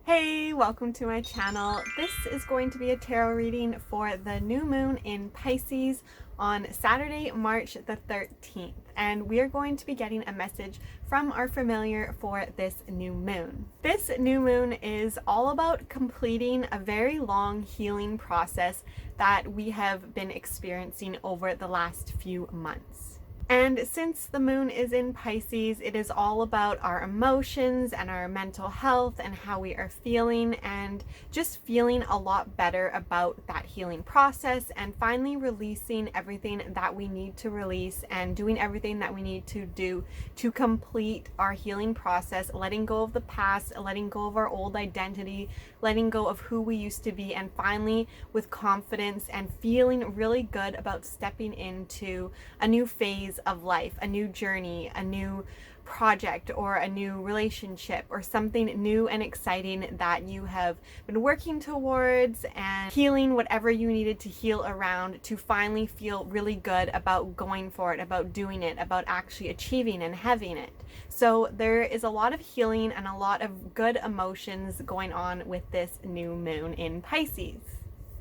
Hey, welcome to my channel. This is going to be a tarot reading for the new moon in Pisces on Saturday, March the 13th. And we are going to be getting a message from our familiar for this new moon. This new moon is all about completing a very long healing process that we have been experiencing over the last few months. And since the moon is in Pisces, it is all about our emotions and our mental health and how we are feeling, and just feeling a lot better about that healing process and finally releasing everything that we need to release and doing everything that we need to do to complete our healing process, letting go of the past, letting go of our old identity, letting go of who we used to be, and finally with confidence and feeling really good about stepping into a new phase of life, a new journey, a new project, or a new relationship, or something new and exciting that you have been working towards, and healing whatever you needed to heal around to finally feel really good about going for it, about doing it, about actually achieving and having it. So there is a lot of healing and a lot of good emotions going on with this new moon in Pisces.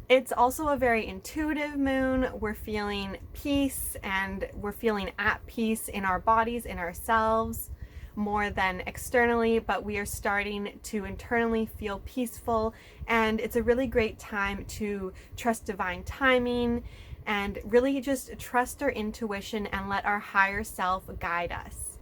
It's also a very intuitive moon. We're feeling peace, and we're feeling at peace in our bodies, in ourselves, more than externally, but we are starting to internally feel peaceful. And it's a really great time to trust divine timing and really just trust our intuition and let our higher self guide us.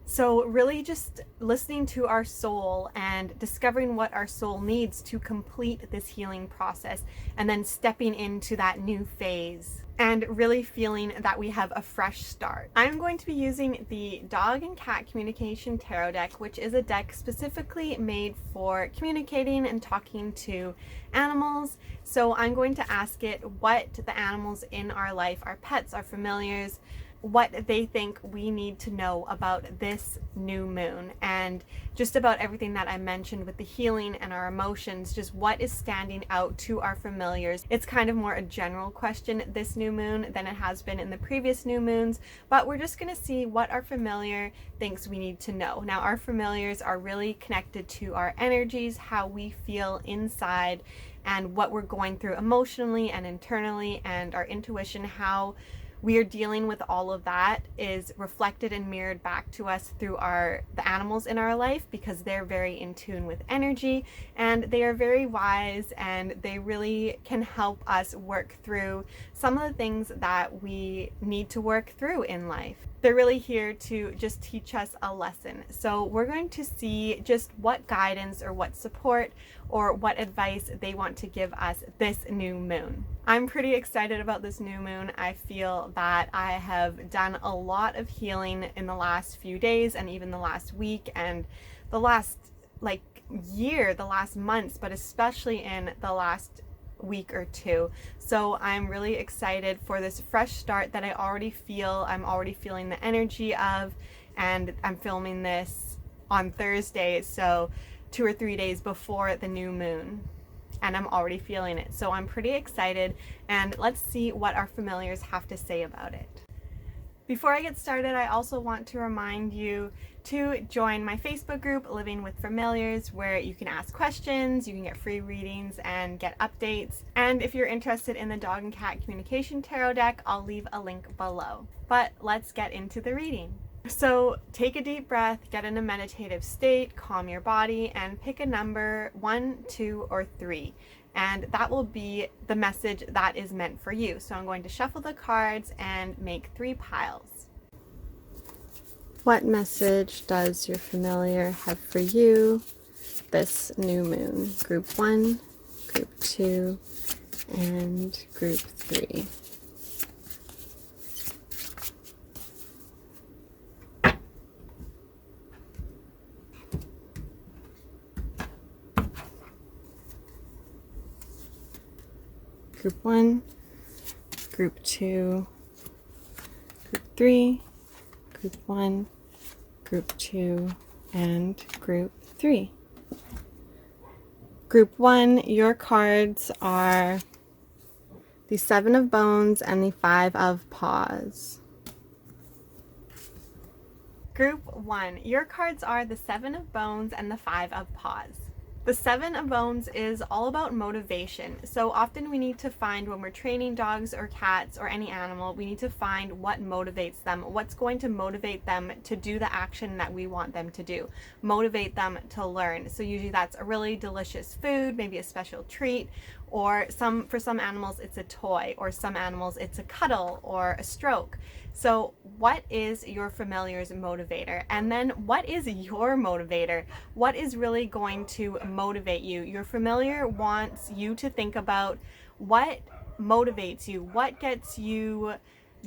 So really just listening to our soul and discovering what our soul needs to complete this healing process, and then stepping into that new phase and really feeling that we have a fresh start. I'm going to be using the Dog and Cat Communication Tarot deck, which is a deck specifically made for communicating and talking to animals. So I'm going to ask it what the animals in our life, our pets, our familiars, what they think we need to know about this new moon, and just about everything that I mentioned with the healing and our emotions, just what is standing out to our familiars. It's kind of more a general question this new moon than it has been in the previous new moons, but we're just going to see what our familiar thinks we need to know. Now, our familiars are really connected to our energies, how we feel inside, and what we're going through emotionally and internally, and our intuition, how we are dealing with all of that is reflected and mirrored back to us through the animals in our life, because they're very in tune with energy, and they are very wise, and they really can help us work through some of the things that we need to work through in life. They're really here to just teach us a lesson. So we're going to see just what guidance or what support or what advice they want to give us this new moon. I'm pretty excited about this new moon. I feel that I have done a lot of healing in the last few days, and even the last week, and the last year, the last months, but especially in the last week or two. So I'm really excited for this fresh start that I already feel. I'm already feeling the energy of, and I'm filming this on Thursday, so 2 or 3 days before the new moon, and I'm already feeling it. So I'm pretty excited, and let's see what our familiars have to say about it. Before I get started, I also want to remind you to join my Facebook group, Living with Familiars, where you can ask questions, you can get free readings and get updates. And if you're interested in the Dog and Cat Communication Tarot deck, I'll leave a link below. But let's get into the reading. So take a deep breath, get in a meditative state, calm your body, and pick a number 1, 2, or 3. And that will be the message that is meant for you. So I'm going to shuffle the cards and make 3 piles. What message does your familiar have for you this new moon? Group 1, Group 2, and Group 3. Group 1, Group 2, Group 3, Group 1, Group 2, and Group 3. Group 1, your cards are the 7 of Bones and the 5 of Paws. Group 1, your cards are the 7 of Bones and the 5 of Paws. The Seven of Bones is all about motivation. So often we need to find, when we're training dogs or cats or any animal, we need to find what motivates them, what's going to motivate them to do the action that we want them to do, motivate them to learn. So usually that's a really delicious food, maybe a special treat, or for some animals it's a toy, or some animals it's a cuddle or a stroke. So what is your familiar's motivator? And then what is your motivator? What is really going to motivate you? Your familiar wants you to think about what motivates you, what gets you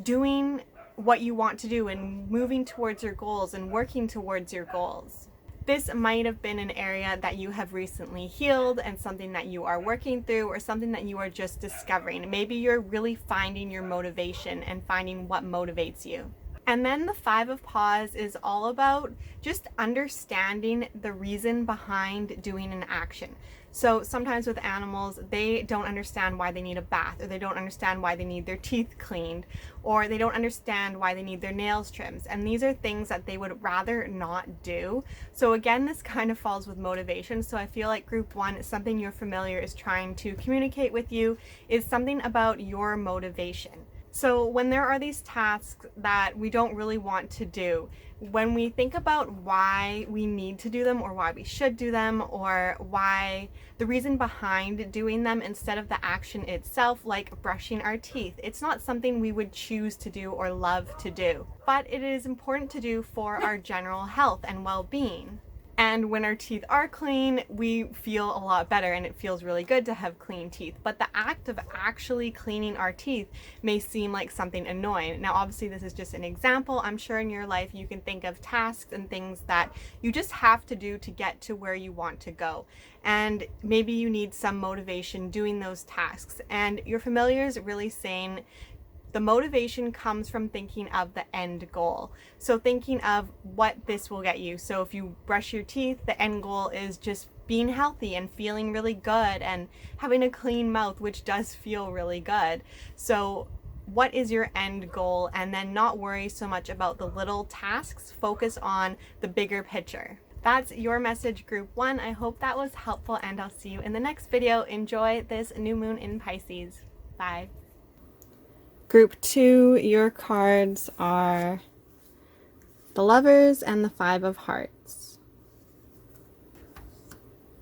doing what you want to do and moving towards your goals and working towards your goals. This might have been an area that you have recently healed and something that you are working through, or something that you are just discovering. Maybe you're really finding your motivation and finding what motivates you. And then the Five of Paws is all about just understanding the reason behind doing an action. So sometimes with animals, they don't understand why they need a bath, or they don't understand why they need their teeth cleaned, or they don't understand why they need their nails trimmed. And these are things that they would rather not do. So again, this kind of falls with motivation. So I feel like group one, something your familiar is trying to communicate with you, is something about your motivation. So when there are these tasks that we don't really want to do, when we think about why we need to do them, or why we should do them, or why the reason behind doing them instead of the action itself, like brushing our teeth, it's not something we would choose to do or love to do, but it is important to do for our general health and well-being. And when our teeth are clean, we feel a lot better, and it feels really good to have clean teeth. But the act of actually cleaning our teeth may seem like something annoying. Now, obviously, this is just an example. I'm sure in your life you can think of tasks and things that you just have to do to get to where you want to go. And maybe you need some motivation doing those tasks. And your familiar is really saying, the motivation comes from thinking of the end goal. So thinking of what this will get you. So if you brush your teeth, the end goal is just being healthy and feeling really good and having a clean mouth, which does feel really good. So what is your end goal? And then not worry so much about the little tasks, focus on the bigger picture. That's your message, group one. I hope that was helpful, and I'll see you in the next video. Enjoy this new moon in Pisces. Bye. Group two, your cards are the Lovers and the Five of Hearts.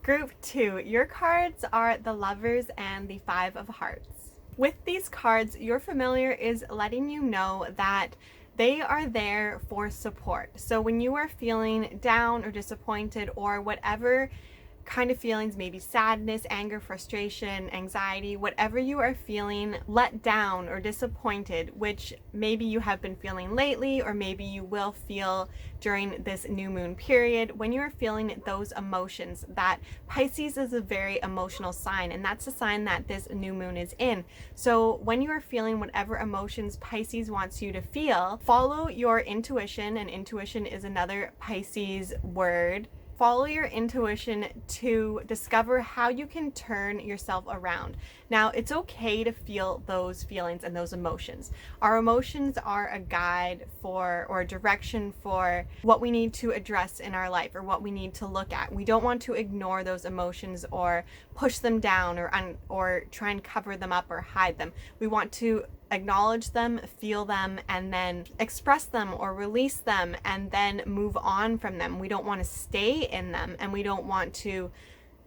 Group two, your cards are the Lovers and the Five of Hearts. With these cards, your familiar is letting you know that they are there for support. So when you are feeling down or disappointed, or whatever kind of feelings, maybe sadness, anger, frustration, anxiety, whatever you are feeling, let down or disappointed, which maybe you have been feeling lately, or maybe you will feel during this new moon period, when you're feeling those emotions, that Pisces is a very emotional sign, and that's a sign that this new moon is in. So when you are feeling whatever emotions Pisces wants you to feel, follow your intuition, and intuition is another Pisces word. Follow your intuition to discover how you can turn yourself around. Now, it's okay to feel those feelings and those emotions. Our emotions are a guide for, or a direction for, what we need to address in our life, or what we need to look at. We don't want to ignore those emotions or push them down, or try and cover them up or hide them. We want to acknowledge them, feel them, and then express them or release them, and then move on from them. We don't want to stay in them, and we don't want to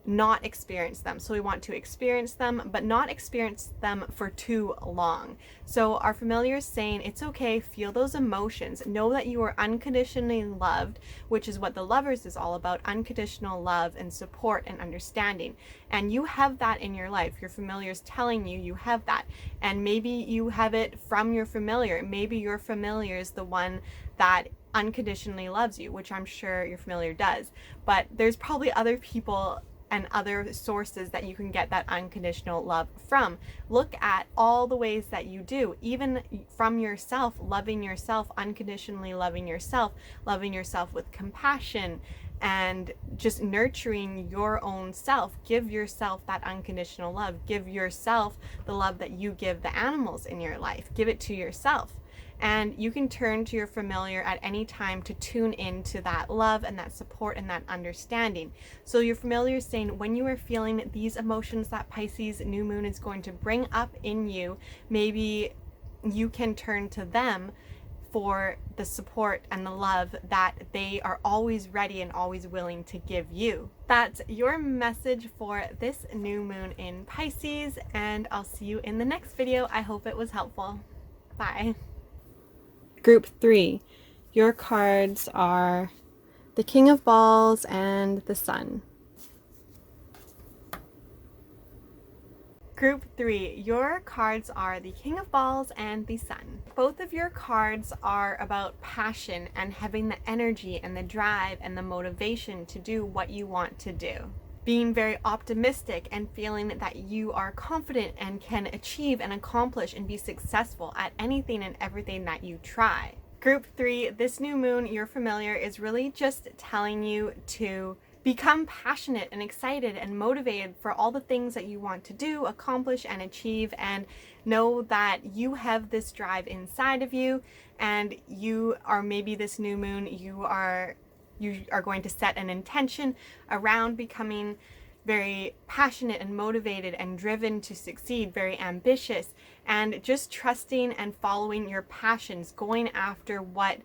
not experience them. So we want to experience them, but not experience them for too long. So our familiar is saying it's okay, feel those emotions, know that you are unconditionally loved, which is what the Lovers is all about, unconditional love and support and understanding. And you have that in your life. Your familiar is telling you you have that. And maybe you have it from your familiar. Maybe your familiar is the one that unconditionally loves you, which I'm sure your familiar does. But there's probably other people and other sources that you can get that unconditional love from. Look at all the ways that you do, even from yourself, loving yourself, unconditionally loving yourself with compassion, and just nurturing your own self. Give yourself that unconditional love. Give yourself the love that you give the animals in your life. Give it to yourself. and you can turn to your familiar at any time to tune into that love and that support and that understanding. So your familiar is saying when you are feeling these emotions that Pisces new moon is going to bring up in you, maybe you can turn to them for the support and the love that they are always ready and always willing to give you. That's your message for this new moon in Pisces, and I'll see you in the next video. I hope it was helpful. Bye. Group 3, your cards are the King of Balls and the Sun. Group 3, your cards are the King of Balls and the Sun. Both of your cards are about passion and having the energy and the drive and the motivation to do what you want to do. Being very optimistic and feeling that you are confident and can achieve and accomplish and be successful at anything and everything that you try. Group 3, this new moon, your familiar, is really just telling you to become passionate and excited and motivated for all the things that you want to do, accomplish, and achieve, and know that you have this drive inside of you, and you are, maybe this new moon, you are going to set an intention around becoming very passionate and motivated and driven to succeed, very ambitious, and just trusting and following your passions, going after what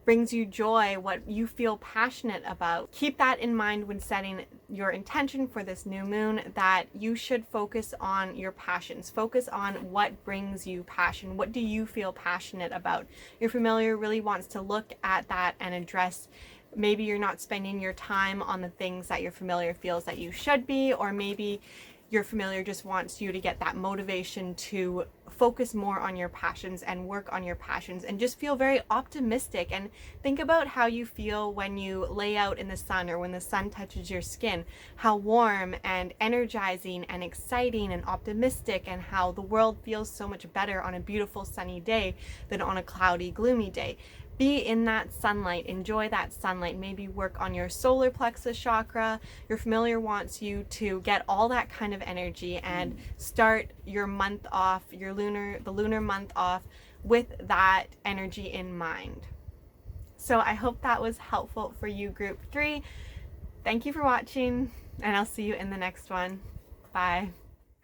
brings you joy, what you feel passionate about. Keep that in mind when setting your intention for this new moon, that you should focus on your passions. Focus on what brings you passion. What do you feel passionate about? Your familiar really wants to look at that and address, maybe you're not spending your time on the things that your familiar feels that you should be, or maybe your familiar just wants you to get that motivation to focus more on your passions and work on your passions and just feel very optimistic, and think about how you feel when you lay out in the sun or when the sun touches your skin, how warm and energizing and exciting and optimistic, and how the world feels so much better on a beautiful sunny day than on a cloudy, gloomy day. Be in that sunlight, enjoy that sunlight, maybe work on your solar plexus chakra. Your familiar wants you to get all that kind of energy and start your month off, the lunar month off, with that energy in mind. So I hope that was helpful for you, Group 3. Thank you for watching, and I'll see you in the next one. Bye.